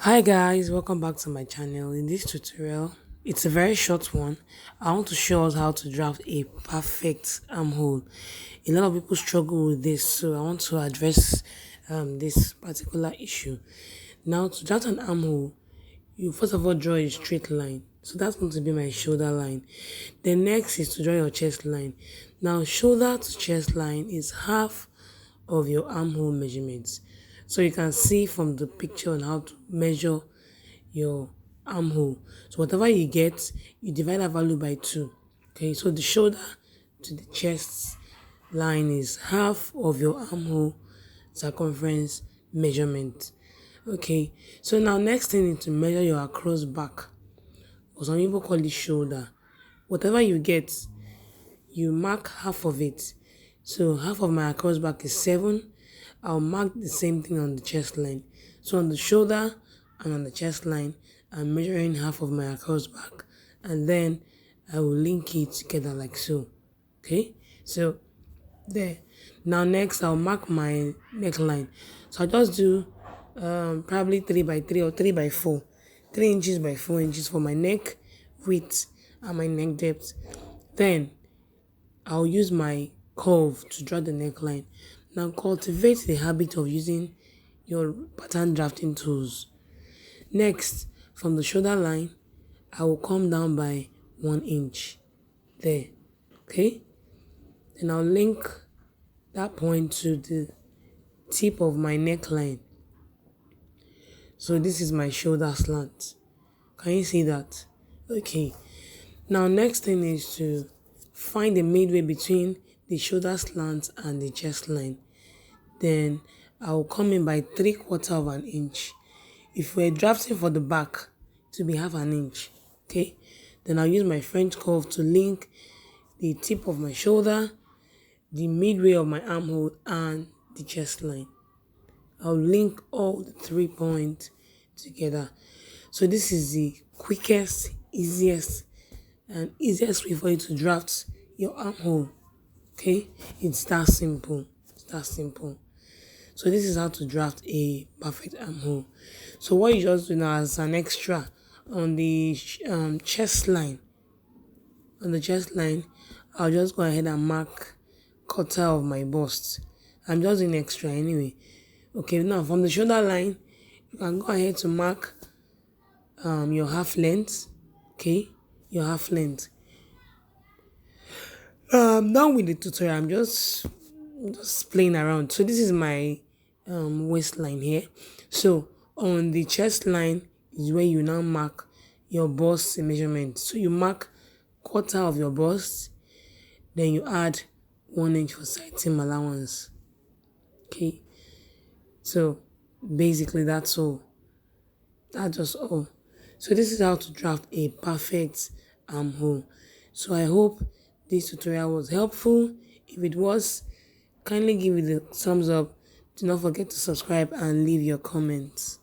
Hi guys, welcome back to my channel. In this tutorial, it's a very short one. I want to show us how to draft a perfect armhole. A lot of people struggle with this, so I want to address this particular issue. Now, to draft an armhole, you first of all draw a straight line. So that's going to be my shoulder line. The next is to draw your chest line. Now, shoulder to chest line is half of your armhole measurements. So you can see from the picture on how to measure your armhole. So whatever you get, you divide that value by 2. Okay, so the shoulder to the chest line is half of your armhole circumference measurement. Okay, so now next thing is to measure your across back, or some people call it shoulder. Whatever you get, you mark half of it. So half of my across back is 7. I'll mark the same thing on the chest line. So on the shoulder and on the chest line, I'm measuring half of my across back, and then I will link it together like so. Okay, so there. Now next I'll mark my neckline. So I'll just do probably 3 by 3 or 3 by 4, 3 inches by 4 inches for my neck width and my neck depth. Then I'll use my curve to draw the neckline. Now cultivate the habit of using your pattern drafting tools. Next, from the shoulder line, I will come down by 1 inch. There. Okay? Then I'll link that point to the tip of my neckline. So this is my shoulder slant. Can you see that? Okay. Now next thing is to find the midway between the shoulder slant and the chest line. Then I will come in by 3/4 of an inch. If we're drafting for the back, to be half an inch. Okay, then I'll use my French curve to link the tip of my shoulder, the midway of my armhole, and the chest line. I'll link all the 3 points together. So this is the quickest, easiest way for you to draft your armhole. Okay, it's that simple. It's that simple. So this is how to draft a perfect armhole. So what you just do now as an extra on the chest line, I'll just go ahead and mark quarter of my bust. I'm just doing extra anyway. Okay, now from the shoulder line, you can go ahead to mark your half length. Okay, your half length. Now with the tutorial, I'm just playing around. So this is my waistline here. So on the chest line is where you now mark your bust measurement. So you mark quarter of your bust, then you add 1 inch for side seam allowance. Okay, so basically that's all. That's just all. So this is how to draft a perfect armhole. So I hope this tutorial was helpful. If it was, kindly give it a thumbs up. Do not forget to subscribe and leave your comments.